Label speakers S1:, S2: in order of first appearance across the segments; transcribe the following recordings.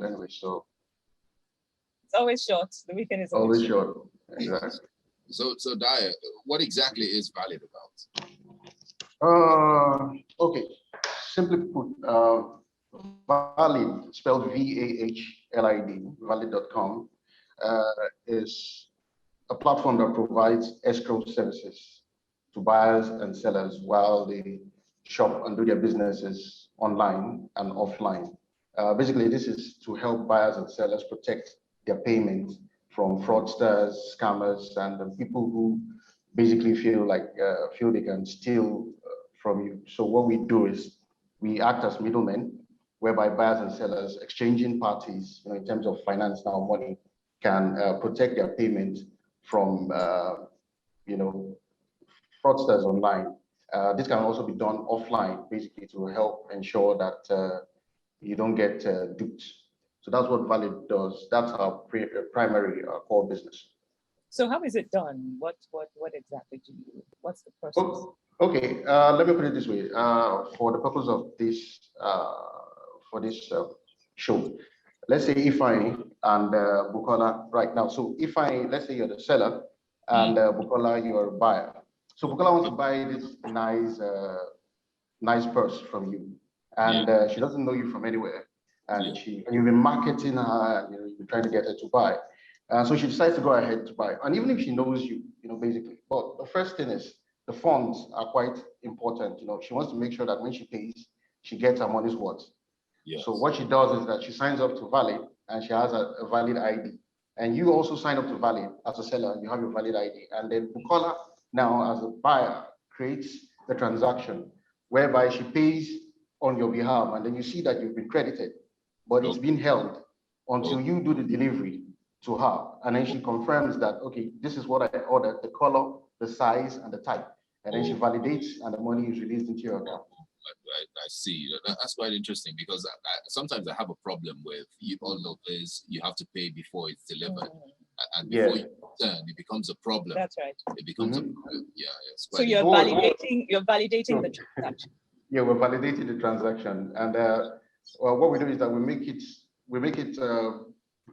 S1: anyway, so.
S2: It's always short. The weekend is
S1: always short. Exactly.
S3: So Dayo, what exactly is Vhalid about?
S1: Okay, simply put, Vhalid, spelled V-A-H-L-I-D, Vhalid.com, is a platform that provides escrow services to buyers and sellers while they shop and do their businesses online and offline. Basically, this is to help buyers and sellers protect their payments from fraudsters, scammers, and the people who basically feel they can steal from you. So what we do is we act as middlemen, whereby buyers and sellers, exchanging parties, in terms of finance now, money, can protect their payment from, fraudsters online. This can also be done offline, basically to help ensure that you don't get duped. So that's what Vhalid does. That's our primary core business.
S2: So how is it done? What exactly do you? What's the process?
S1: Oh, okay, let me put it this way. For the purpose of this show, let's say Ifeanyi and Bukola right now. So Ifeanyi, let's say you're the seller, and Bukola, you're a buyer. So Bukola wants to buy this nice purse from you, and she doesn't know you from anywhere, and you've been marketing her, and you've been trying to get her to buy. So she decides to go ahead to buy, and even if she knows you, basically. But the first thing is the funds are quite important. She wants to make sure that when she pays, she gets her money's worth. Yes. So what she does is that she signs up to Vhalid, and she has a valid ID. And you also sign up to Vhalid as a seller, you have your valid ID. And then Bukola, now as a buyer, creates the transaction whereby she pays on your behalf, and then you see that you've been credited, but it's been held until you do the delivery to her. And then she confirms that, okay, this is what I ordered, the color, the size, and the type. And then she validates, and the money is released into your account.
S3: I see. That's quite interesting, because sometimes I have a problem with all of this. You have to pay before it's delivered, and before you return, it becomes a problem.
S2: That's right.
S3: It becomes a problem. Yeah. It's quite
S2: so you're validating. You're validating the transaction.
S1: Yeah, we're validating the transaction, and what we do is that we make it.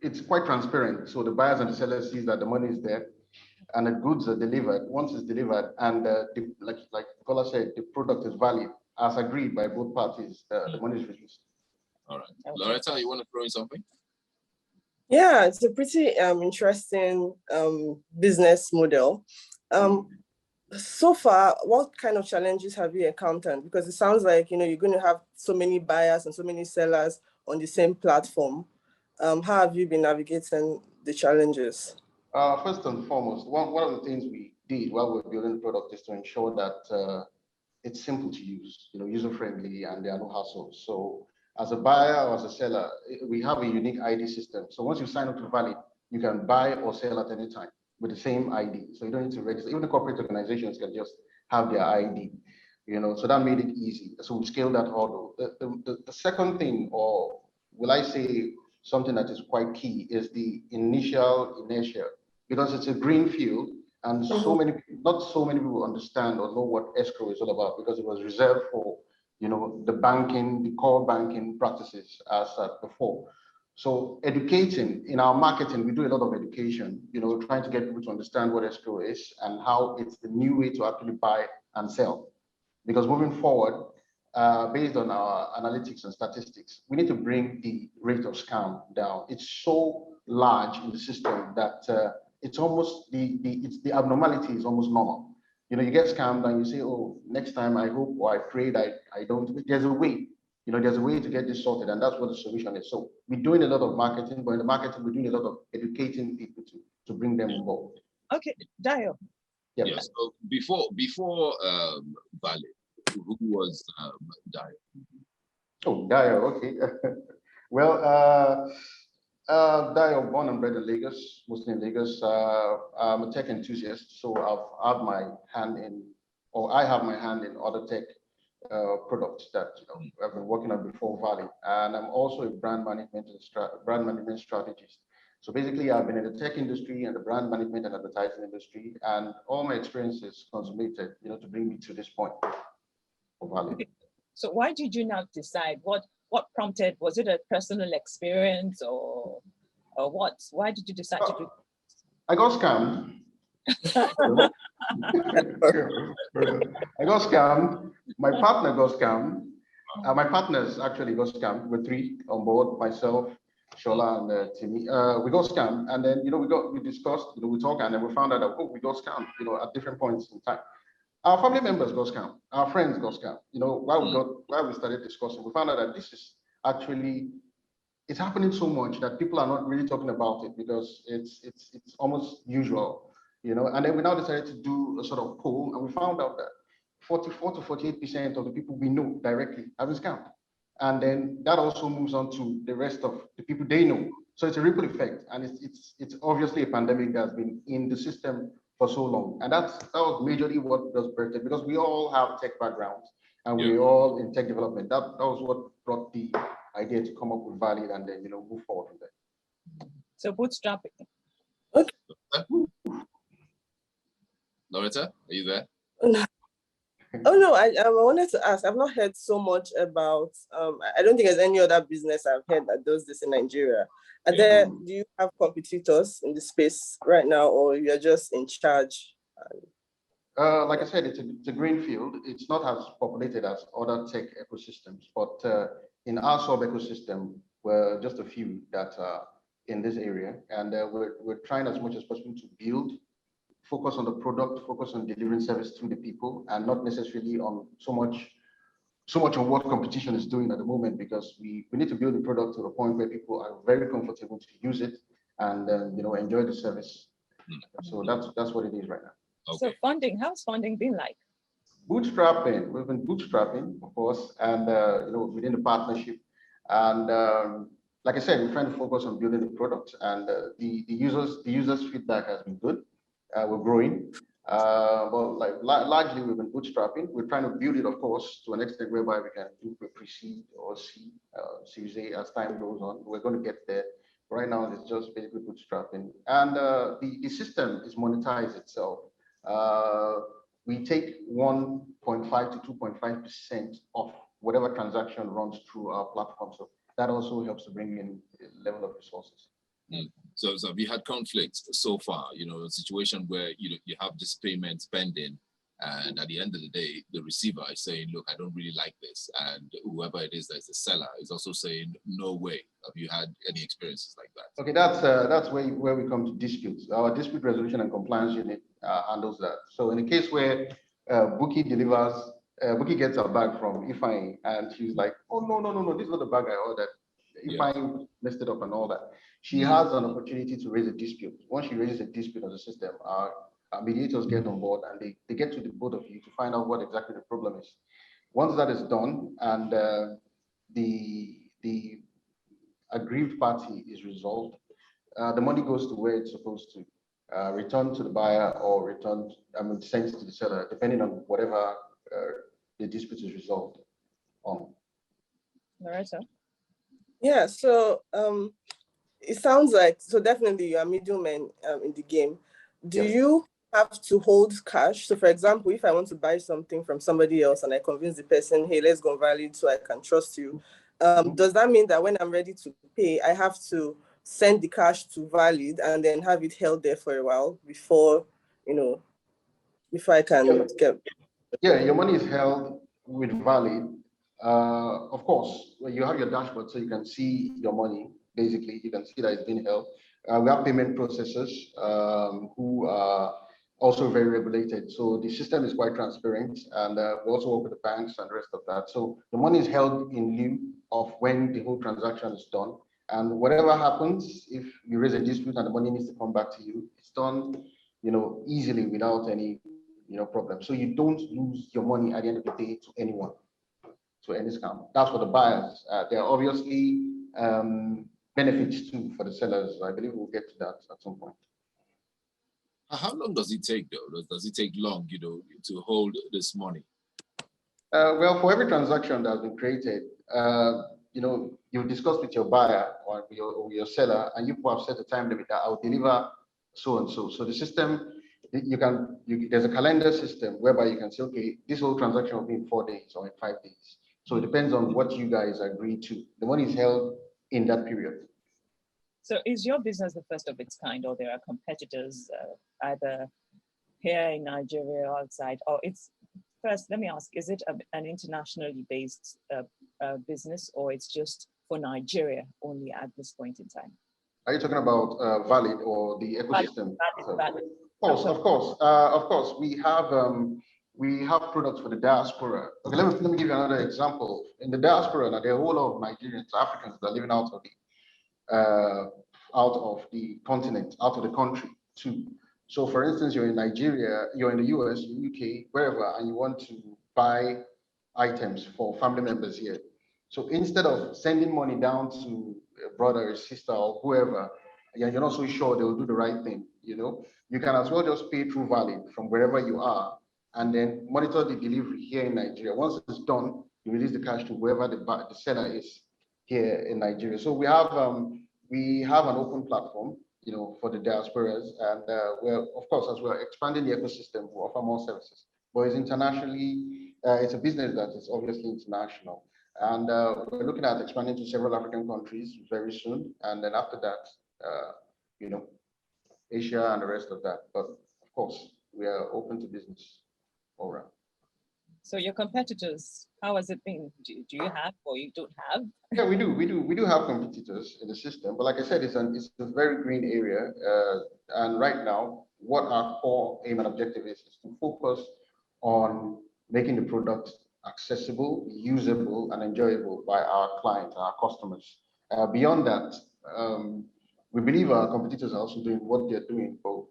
S1: It's quite transparent, so the buyers and the sellers see that the money is there, and the goods are delivered. Once it's delivered, and like Kola said, the product is valid as agreed by both parties, the money is released.
S3: All right. Okay. Loretta, you want to throw in something?
S4: Yeah, it's a pretty interesting business model. So far, what kind of challenges have you encountered? Because it sounds like you're going to have so many buyers and so many sellers on the same platform. How have you been navigating the challenges?
S1: First and foremost, one of the things we did while we were building the product is to ensure that it's simple to use, user-friendly, and there are no hassles. So as a buyer or as a seller, we have a unique ID system. So once you sign up to Vhalid, you can buy or sell at any time with the same ID. So you don't need to register. Even the corporate organizations can just have their ID, so that made it easy. So we scaled that hurdle. The second thing, or will I say something that is quite key, is the initial inertia, because it's a green field. And not so many people understand or know what escrow is all about, because it was reserved for, the core banking practices as before. So educating, in our marketing, we do a lot of education, trying to get people to understand what escrow is and how it's the new way to actually buy and sell. Because moving forward, based on our analytics and statistics, we need to bring the rate of scam down. It's so large in the system that it's almost the abnormality is almost normal. You get scammed and you say, oh, next time I hope or I pray that I don't. There's a way, there's a way to get this sorted, and that's what the solution is. So we're doing a lot of marketing, but in the marketing, we're doing a lot of educating people to bring them involved.
S2: Okay, Dayo.
S1: Yeah.
S3: Yes. So before Vhalid, who was Dayo?
S1: Oh, Dayo. Okay. Well, Dayo, born and bred in Lagos, mostly in Lagos. I'm a tech enthusiast, so I have my hand in other tech products that I've been working on before Vhalid, and I'm also a brand management strategist. So basically, I've been in the tech industry and the brand management and advertising industry, and all my experiences consummated, to bring me to this point of Vhalid.
S2: Okay. So why did you not decide? What what prompted? Was it a personal experience or what? Why did you decide to do?
S1: I got scammed. I got scammed. My partner got scammed. My partners actually got scammed. We're three on board, myself, Shola, and Timmy. We got scammed, and then we discussed, we talked, and then we found out that we got scammed, at different points in time. Our family members got scammed. Our friends got scammed. While we started discussing, we found out that this is actually, it's happening so much that people are not really talking about it because it's almost usual. And then we now decided to do a sort of poll, and we found out that 44 to 48% of the people we know directly have been scammed. And then that also moves on to the rest of the people they know. So it's a ripple effect, and it's obviously a pandemic that's been in the system for so long. And that was majorly what was birthed, because we all have tech backgrounds and we're all in tech development. That was what brought the idea to come up with Vhalid and then move forward from there.
S2: So bootstrapping.
S4: Okay.
S3: Loretta, are you there?
S4: Oh no, I wanted to ask. I've not heard so much about. I don't think there's any other business I've heard that does this in Nigeria. Do you have competitors in the space right now, or you're just in charge?
S1: Like I said, it's a green field. It's not as populated as other tech ecosystems, but in our sub ecosystem, we're just a few that are in this area, and we're trying as much as possible to build, focus on the product, focus on delivering service to the people, and not necessarily on so much on what competition is doing at the moment, because we need to build the product to the point where people are very comfortable to use it and enjoy the service. So that's what it is right now.
S2: Okay. So funding, how's funding been like?
S1: Bootstrapping. We've been bootstrapping, of course, and within the partnership. And like I said, we're trying to focus on building the product, and the users' feedback has been good. We're growing. But largely we've been bootstrapping. We're trying to build it, of course, to an extent whereby we can do pre-seed or Series A as time goes on. We're going to get there. Right now, it's just basically bootstrapping, and the system is monetized itself. We take 1.5 to 2.5% of whatever transaction runs through our platform. So that also helps to bring in a level of resources.
S3: So have you had conflicts so far? A situation where you have this payment pending, and at the end of the day, the receiver is saying, "Look, I don't really like this," and whoever it is that's the seller is also saying, "No way." Have you had any experiences like that?
S1: Okay, that's where we come to disputes. Our dispute resolution and compliance unit handles that. So in a case where Bookie gets a bag from Ifeanyi, and she's like, "Oh no, this is not the bag I ordered." Ifeanyi messed it up and all that. She has an opportunity to raise a dispute. Once she raises a dispute on the system, our mediators get on board, and they get to the both of you to find out what exactly the problem is. Once that is done and the aggrieved party is resolved, the money goes to where it's supposed to, return to the buyer or sent to the seller, depending on whatever the dispute is resolved on.
S2: Loretta?
S4: Yeah, so it sounds like, so definitely you're a middleman in the game. Do you have to hold cash? So for example, if I want to buy something from somebody else and I convince the person, "Hey, let's go Vhalid so I can trust you," does that mean that when I'm ready to pay, I have to send the cash to Vhalid and then have it held there for a while before I can get?
S1: Yeah, your money is held with Vhalid. Of course, you have your dashboard so you can see your money. Basically, you can see that it's being held. We have payment processors who are also very regulated. So the system is quite transparent, and we also work with the banks and the rest of that. So the money is held in lieu of when the whole transaction is done. And whatever happens, if you raise a dispute and the money needs to come back to you, it's done, easily without any, problem. So you don't lose your money at the end of the day to anyone, to any scam. That's for the buyers. There are obviously benefits too for the sellers. I believe we'll get to that at some point.
S3: How long does it take though? Does it take long, to hold this money?
S1: Well, for every transaction that's been created, you discuss with your buyer or your seller, and you have set a time limit that I'll deliver so and so. So the system, there's a calendar system whereby you can say, okay, this whole transaction will be in 4 days or in 5 days. So it depends on what you guys agree to. The money is held in that period.
S2: So is your business the first of its kind, or there are competitors either here in Nigeria or outside? Or it's first, let me ask, is it an internationally based business, or it's just for Nigeria only at this point in time?
S1: Are you talking about Vhalid or the ecosystem?
S2: Vhalid.
S1: Of course. We have products for the diaspora. Okay, let me give you another example. In the diaspora, now there are a whole lot of Nigerians, Africans that are living out of the continent, out of the country too. So, for instance, you're in Nigeria, you're in the US, UK, wherever, and you want to buy items for family members here. So instead of sending money down to a brother or sister or whoever, you're not so sure they will do the right thing. You can as well just pay through Vhalid from wherever you are, and then monitor the delivery here in Nigeria. Once it's done, you release the cash to wherever the seller is here in Nigeria. So we have an open platform, for the diasporas, and we're, of course, as we're expanding the ecosystem, we offer more services. But it's internationally, it's a business that is obviously international. And we're looking at expanding to several African countries very soon. And then after that, Asia and the rest of that. But of course, we are open to business all around.
S2: So your competitors, how has it been? Do you have or you don't have?
S1: Yeah, we do have competitors in the system. But like I said, it's a very green area. And right now, what our core aim and objective is to focus on making the product accessible, usable, and enjoyable by our clients, our customers. Beyond that, we believe our competitors are also doing what they're doing, but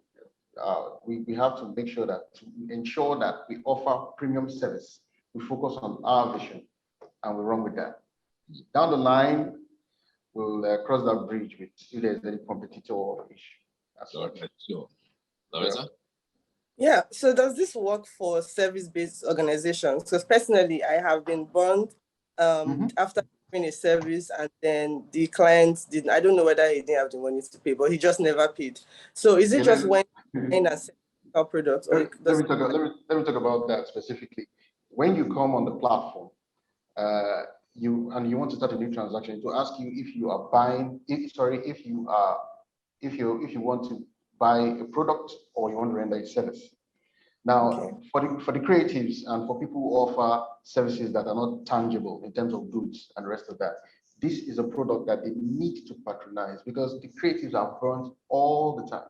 S1: we have to make sure that, to ensure that we offer premium service, we focus on our vision, and we run with that. Down the line, we'll cross that bridge with if there's any competitor or issue.
S3: Sure. Larissa?
S4: Yeah, so does this work for service-based organizations? Because personally, I have been burned after doing a service, and then the client didn't, I don't know whether he didn't have the money to pay, but he just never paid. So is it just when in a product? Or
S1: let me talk about that specifically. When you come on the platform, you want to start a new transaction, to ask you if you are buying, if you want to buy a product or you want to render a service. Now, for the creatives and for people who offer services that are not tangible in terms of goods and the rest of that, this is a product that they need to patronize, because the creatives are burnt all the time.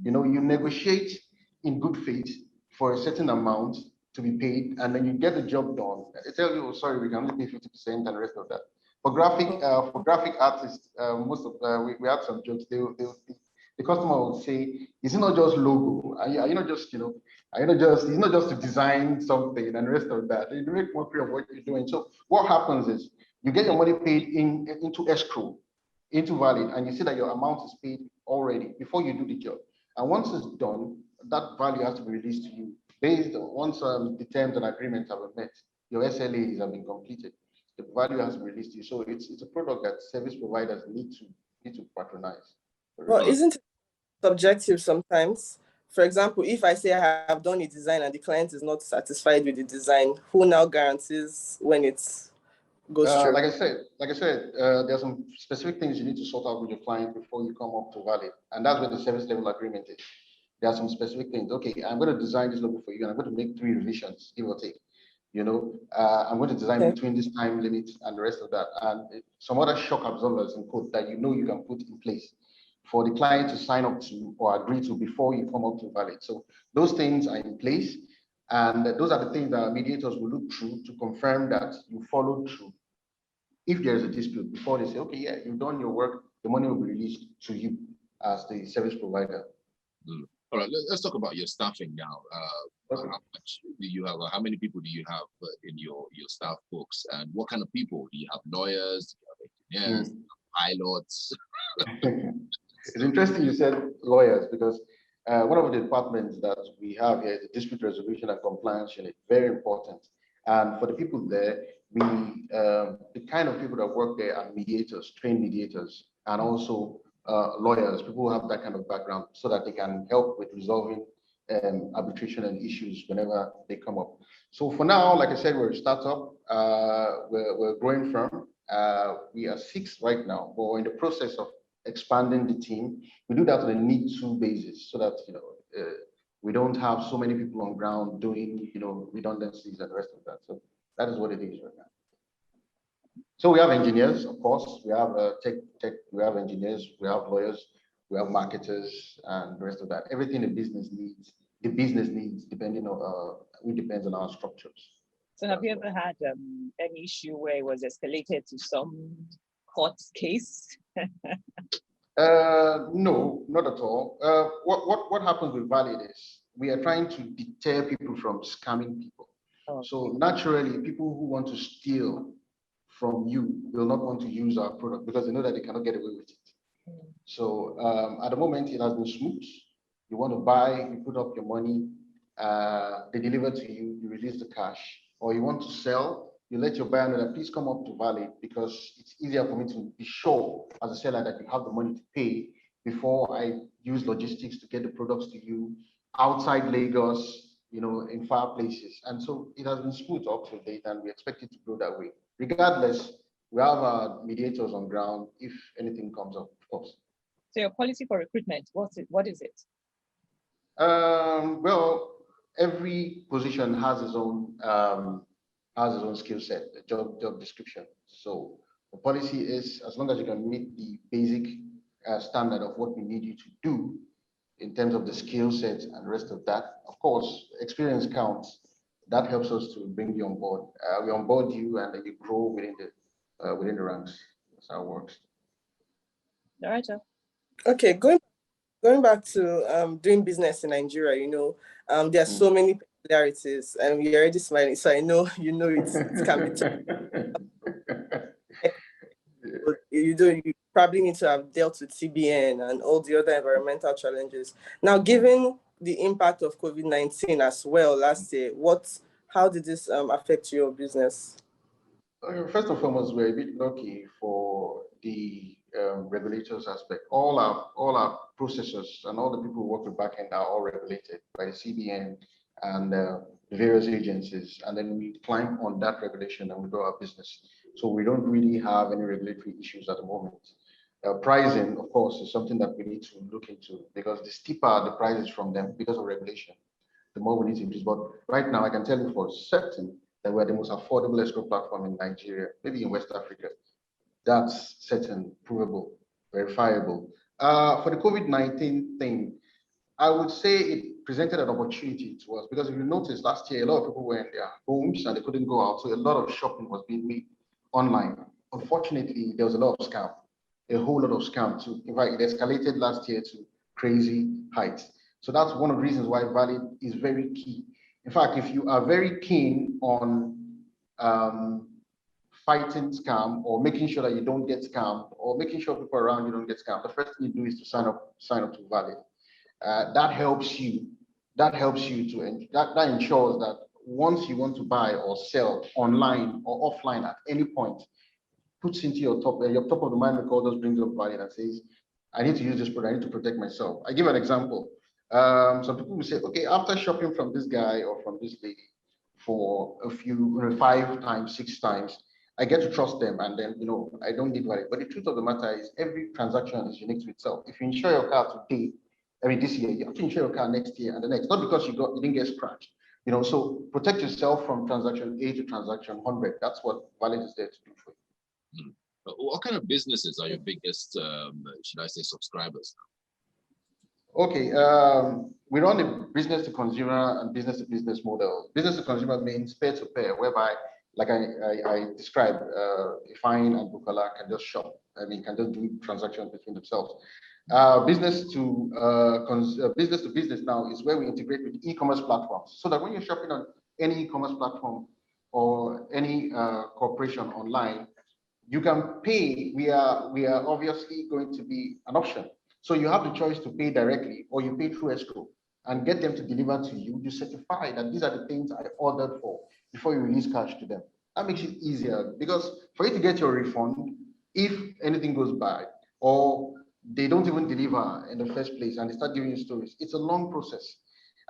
S1: You negotiate in good faith for a certain amount to be paid, and then you get the job done. They tell you, oh, sorry, we can only pay 50% and the rest of that. For graphic artists, we had some jokes. The customer will say, "Is it not just logo? Are you not just, it's not just to design something and the rest of that." You make mockery of what you're doing. So what happens is you get your money paid into escrow, into Vhalid, and you see that your amount is paid already before you do the job. And once it's done, that value has to be released to you based on once the terms and agreements have been met, your SLAs have been completed. The value has been released to you. So it's a product that service providers need to patronize.
S4: Well, isn't it subjective sometimes? For example, if I say I have done a design and the client is not satisfied with the design, who now guarantees when it goes through?
S1: Like I said, there are some specific things you need to sort out with your client before you come up to Vhalid, and that's where the service level agreement is. There are some specific things. Okay, I'm going to design this logo for you, and I'm going to make 3 revisions, give or take. I'm going to design between this time limit and the rest of that, and some other shock absorbers in code that you can put in place for the client to sign up to or agree to before you come up to Vhalid. So those things are in place, and those are the things that mediators will look through to confirm that you followed through. If there is a dispute, before they say, okay, yeah, you've done your work, the money will be released to you as the service provider.
S3: All right, let's talk about your staffing now. How much do you have? How many people do you have in your staff books? And what kind of people? Do you have lawyers? Do you have engineers? Pilots?
S1: It's interesting you said lawyers, because one of the departments that we have here is the dispute resolution and compliance unit. Very important. And for the people there, the kind of people that work there are mediators, trained mediators, and also lawyers, people who have that kind of background, so that they can help with resolving arbitration and issues whenever they come up. So for now, like I said, we're a startup. We're growing firm. We are 6 right now, but we're in the process of expanding the team. We do that on a need-to basis, so that we don't have so many people on ground doing redundancies and the rest of that. So that is what it is right now. So we have engineers, of course. We have tech. We have engineers. We have lawyers. We have marketers and the rest of that. Everything the business needs, depending on it depends on our structures.
S2: So have you ever had any issue where it was escalated to some court case?
S1: No, not at all. What happens with Vhalid is we are trying to deter people from scamming people.
S2: Oh.
S1: So naturally, people who want to steal from you will not want to use our product because they know that they cannot get away with it. So at the moment, it has been smooth. You want to buy, you put up your money, they deliver to you, you release the cash. Or you want to sell, you let your buyer know that please come up to Vhalid because it's easier for me to be sure as a seller that you have the money to pay before I use logistics to get the products to you outside Lagos, in far places. And so it has been smooth up to date, and we expect it to grow that way. Regardless, we have our mediators on ground if anything comes up, of course.
S2: So your policy for recruitment, what is it?
S1: Well, every position has its own skill set, job description. So the policy is, as long as you can meet the basic standard of what we need you to do in terms of the skill set and the rest of that. Of course, experience counts. That helps us to bring you on board. We onboard you, and then you grow within the ranks. That's how it works.
S2: All right,
S4: Okay, going back to doing business in Nigeria, there are so many peculiarities, and you're already smiling, so I know it can be tough. You probably need to have dealt with CBN and all the other environmental challenges. Now, given the impact of COVID-19 as well last year, how did this affect your business?
S1: First and foremost, we're a bit lucky for the regulators aspect. All our processors and all the people who work with backend are all regulated by the CBN and the various agencies, and then we climb on that regulation and we grow our business. So we don't really have any regulatory issues at the moment. Pricing, of course, is something that we need to look into, because the steeper the prices from them because of regulation, the more we need to increase. But right now, I can tell you for certain that we're the most affordable escrow platform in Nigeria, maybe in West Africa. That's certain, provable, verifiable. For the COVID-19 thing, I would say it presented an opportunity to us, because if you notice last year, a lot of people were in their homes and they couldn't go out. So a lot of shopping was being made online. Unfortunately, there was a lot of scam, a whole lot of scam too. In fact, it escalated last year to crazy heights. So that's one of the reasons why Vhalid is very key. In fact, if you are very keen on fighting scam, or making sure that you don't get scammed, or making sure people around you don't get scammed, the first thing you do is to sign up to Vhalid. That helps you. That ensures that once you want to buy or sell online or offline at any point, puts into your top of the mind record, just brings up Vhalid and says, I need to use this product, I need to protect myself. I give an example. Some people will say, okay, after shopping from this guy or from this lady for a few, 5 times, 6 times, I get to trust them, and then I don't need Vhalid. But the truth of the matter is, every transaction is unique to itself. If you insure your car today, this year, you have to insure your car next year and the next, not because you didn't get scratched. So protect yourself from transaction A to transaction 100. That's what Vhalid is there to do for you.
S3: What kind of businesses are your biggest, should I say, subscribers
S1: now? Okay, we run a business to consumer and business to business model. Business to consumer means peer to peer, whereby, like I described, Ifeanyi and Bukola can just shop. Can just do transactions between themselves. Business to business now is where we integrate with e-commerce platforms, so that when you're shopping on any e-commerce platform or any corporation online, you can pay. We are obviously going to be an option. So you have the choice to pay directly, or you pay through escrow and get them to deliver to you. You certify that these are the things I ordered for before you release cash to them. That makes it easier, because for you to get your refund, if anything goes bad, or they don't even deliver in the first place and they start giving you stories, it's a long process.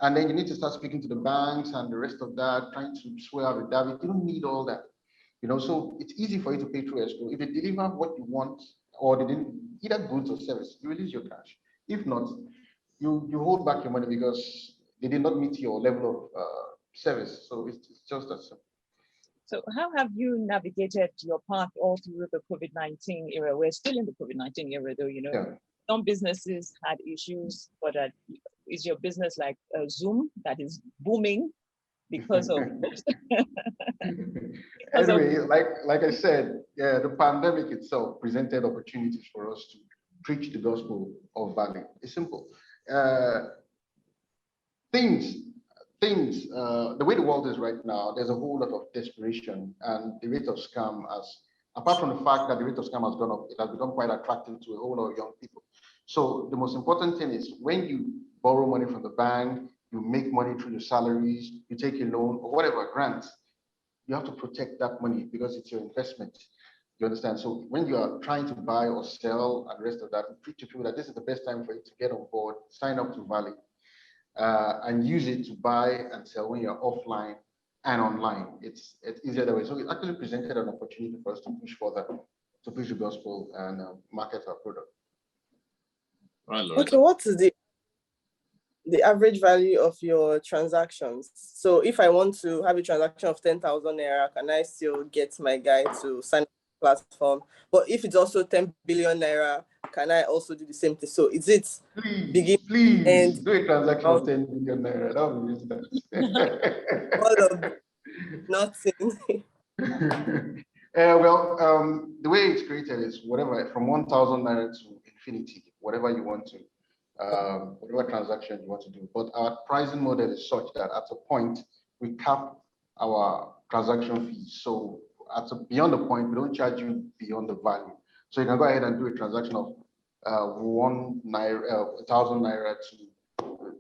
S1: And then you need to start speaking to the banks and the rest of that, trying to swear with David. You don't need all that. So it's easy for you to pay through escrow. If they deliver what you want, or they didn't, either goods or service, you release your cash. If not, you hold back your money because they did not meet your level of service. So it's just that simple.
S2: So how have you navigated your path all through the COVID-19 era? We're still in the COVID-19 era, though,
S1: Yeah.
S2: Some businesses had issues, but is your business like Zoom that is booming because of?
S1: Anyway, like I said, yeah, the pandemic itself presented opportunities for us to preach the gospel of Vhalid. It's simple. The way the world is right now, there's a whole lot of desperation, and the rate of scam apart from the fact that the rate of scam has gone up, it has become quite attractive to a whole lot of young people. So the most important thing is when you borrow money from the bank, you make money through your salaries, you take a loan or whatever, grants, you have to protect that money because it's your investment. You understand? So when you are trying to buy or sell and the rest of that, preach to people that this is the best time for you to get on board, sign up to Vhalid, and use it to buy and sell when you're offline and online. It's easier that way. So it actually presented an opportunity for us to push further, to push the gospel and market our product.
S3: All right, Loretta.
S4: Okay, what is the average value of your transactions? So if I want to have a transaction of 10,000 naira, can I still get my guy to sign up the platform? But if it's also 10 billion naira, can I also do the same thing? So is it
S1: Please do a transaction of 10 billion naira? That would be nice.
S4: all of nothing.
S1: The way it's created is whatever from 1,000 naira to infinity, whatever you want to. Whatever transaction you want to do. But our pricing model is such that at a point we cap our transaction fees. So beyond the point, we don't charge you beyond the value. So you can go ahead and do a transaction of 1,000 naira to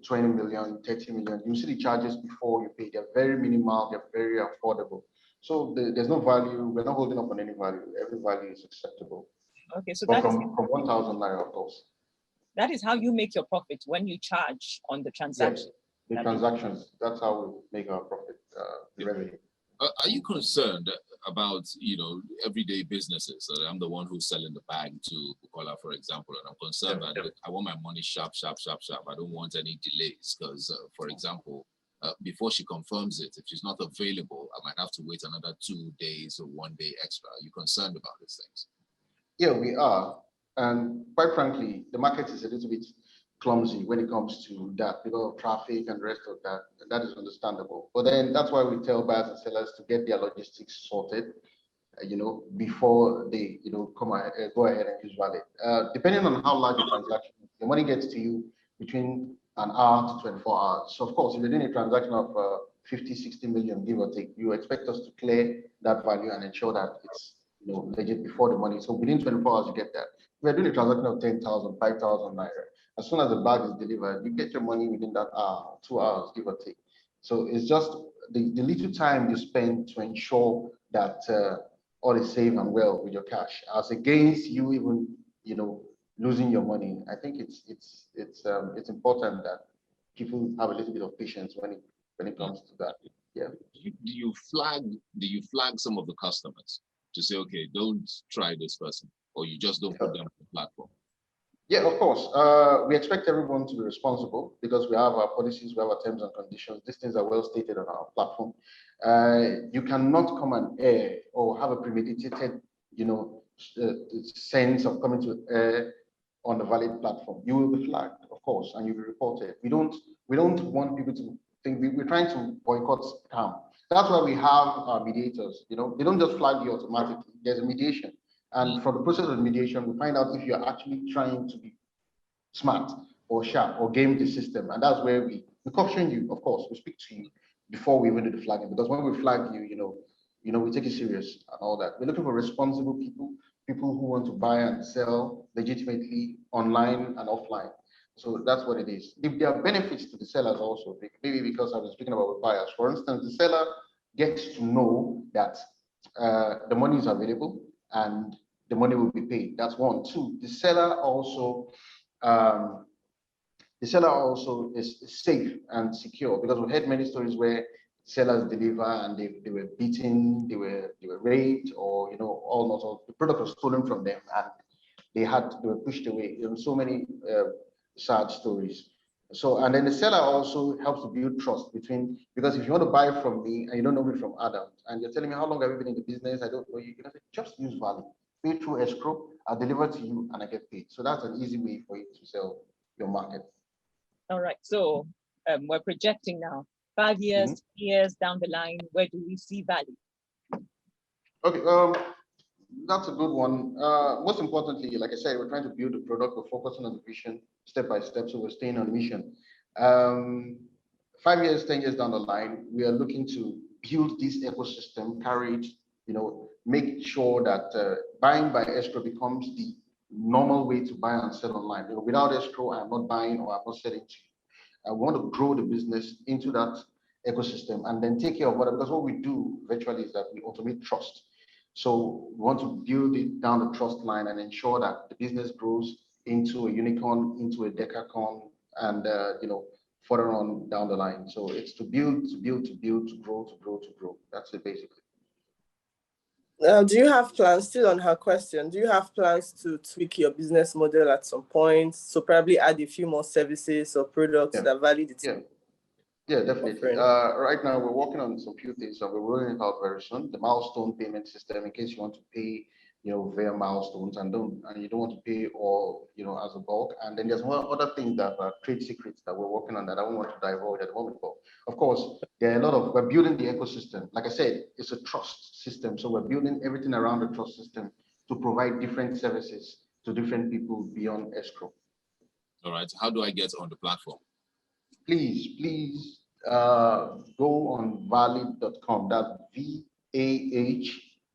S1: 20 million, 30 million. You see the charges before you pay. They're very minimal. They're very affordable. So there's no value. We're not holding up on any value. Every value is acceptable.
S2: Okay, so
S1: but from 1,000 naira, of course.
S2: That is how you make your profit, when you charge on the transaction.
S1: Yes, the transactions, that's how we make our profit, revenue.
S3: Are you concerned about, everyday businesses? I'm the one who's selling the bag to Bukola, for example, and I'm concerned that I want my money sharp. I don't want any delays because, for example, before she confirms it, if she's not available, I might have to wait another 2 days or 1 day extra. Are you concerned about these things?
S1: Yeah, we are. And quite frankly, the market is a little bit clumsy when it comes to that because of traffic and the rest of that. And that is understandable. But then that's why we tell buyers and sellers to get their logistics sorted, before they, go ahead and use Vhalid. Depending on how large the transaction is, the money gets to you between an hour to 24 hours. So of course, if you're doing a transaction of 50, 60 million, give or take, you expect us to clear that value and ensure that it's legit before the money. So within 24 hours, you get that. We're doing a transaction of 10,000, 5,000 naira. As soon as the bag is delivered, you get your money within that hour, 2 hours, give or take. So it's just the little time you spend to ensure that all is safe and well with your cash, as against you even, losing your money. I think it's important that people have a little bit of patience when it comes to that. Yeah.
S3: Do you flag some of the customers to say, okay, don't try this person, or you just don't put them on the platform?
S1: Yeah, of course. We expect everyone to be responsible because we have our policies, we have our terms and conditions. These things are well stated on our platform. You cannot come and air or have a premeditated, sense of coming to air on the Vhalid platform. You will be flagged, of course, and you'll be reported. We don't want people to think we're trying to boycott scam. That's why we have our mediators. They don't just flag you automatically. There's a mediation. And for the process of mediation, we find out if you're actually trying to be smart or sharp or game the system. And that's where we caution you, of course, we speak to you before we even do the flagging. Because when we flag you, we take it serious and all that. We're looking for responsible people who want to buy and sell legitimately online and offline. So that's what it is. If there are benefits to the sellers also, maybe because I was speaking about buyers. For instance, the seller gets to know that the money is available and the money will be paid. That's one. Two, the seller also the seller also is safe and secure, because we've heard many stories where sellers deliver and they were beaten, they were raped, or all sorts of, the product was stolen from them and they were pushed away. So many sad stories. So, and then the seller also helps to build trust between, because if you want to buy from me and you don't know me from Adam, and you're telling me how long have you been in the business, I don't know you, can say, just use Vhalid, pay through escrow, I'll deliver to you and I get paid. So that's an easy way for you to sell your market.
S2: All right, so we're projecting now 5 years, 10 years down the line, where do we see Vhalid?
S1: Okay, that's a good one. Most importantly, like I said, we're trying to build a product. We're focusing on the vision step by step, so we're staying on mission. 5 years, 10 years down the line, we are looking to build this ecosystem, carry it, make sure that buying by escrow becomes the normal way to buy and sell online. Without escrow, I'm not buying or I'm not selling to you. I want to grow the business into that ecosystem and then take care of because what we do virtually is that we automate trust. So we want to build it down the trust line and ensure that the business grows into a unicorn, into a decacorn, and further on down the line. So it's to build, to grow. That's it basically.
S4: Do you have plans, still on her question, do you have plans to tweak your business model at some point? So probably add a few more services or products that Vhalid is
S1: Yeah, definitely. Right now, we're working on some few things, so we're rolling it out very soon. The milestone payment system, in case you want to pay, via milestones and you don't want to pay all, as a bulk. And then there's one other thing that are trade secrets that we're working on that I don't want to divulge at the moment. But of course, there are we're building the ecosystem. Like I said, it's a trust system. So we're building everything around the trust system to provide different services to different people beyond escrow.
S3: All right. How do I get on the platform?
S1: Please go on vhalid.com. That's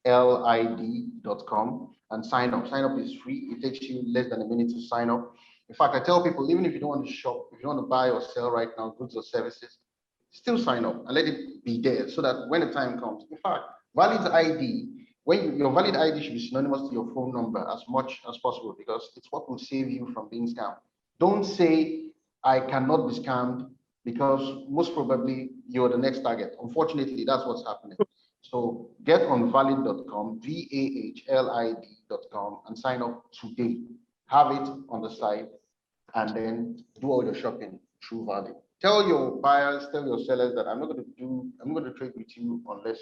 S1: VAHLID.com and sign up. Sign up is free. It takes you less than a minute to sign up. In fact, I tell people, even if you don't want to shop, if you want to buy or sell right now, goods or services, still sign up and let it be there so that when the time comes, in fact, Vhalid's ID, your Vhalid ID should be synonymous to your phone number as much as possible, because it's what will save you from being scammed. Don't say, I cannot be scammed, because most probably you're the next target. Unfortunately, that's what's happening. So get on vhalid.com, VAHLID.com, and sign up today. Have it on the site, and then do all your shopping through Vhalid. Tell your buyers, tell your sellers that I'm going to trade with you unless,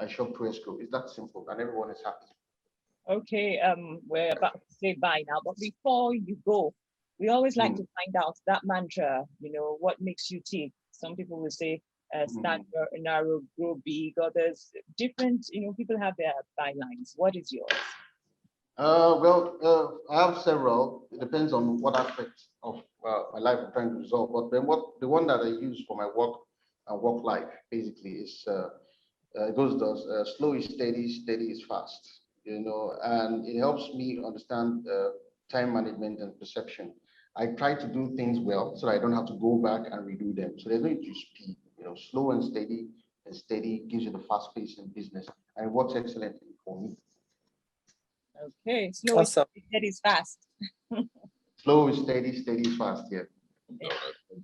S1: I shop through escrow. It's that simple, and everyone is happy.
S2: Okay, we're about to say bye now, but before you go, we always like to find out that mantra, what makes you tick. Some people will say, start narrow, grow big. Others, different, people have their bylines. What is yours?
S1: Well, I have several. It depends on what aspect of my life I'm trying to resolve. But then the one that I use for my work and work life basically is, it goes slow is steady, steady is fast, and it helps me understand time management and perception. I try to do things well so that I don't have to go back and redo them. So there's no need to speed, slow and steady gives you the fast pace in business, and it works excellently for me.
S2: Okay, slow is steady is fast.
S1: Slow is steady, steady is fast, yeah.
S3: Thank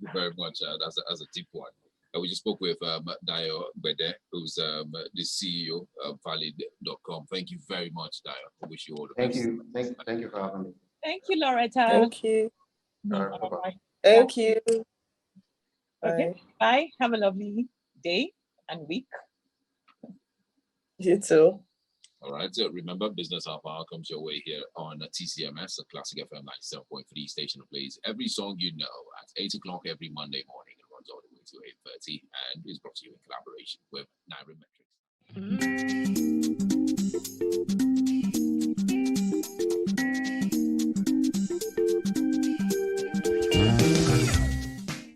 S3: you very much. That's a deep one. We just spoke with Dayo Gbede, who's the CEO of Vhalid.com. Thank you very much, Dayo. I wish you all the best.
S1: Thank you for having me.
S2: Thank you, Loretta.
S4: Thank you.
S1: All right.
S4: Thank you.
S2: Okay, bye. Have a lovely day and week.
S4: You too.
S3: All right. So remember, Business Half Hour comes your way here on TCMS, a Classic FM 97.3 station of plays every song you know at 8 o'clock every Monday morning. It runs all the way to 8:30 and is brought to you in collaboration with Nairametrics.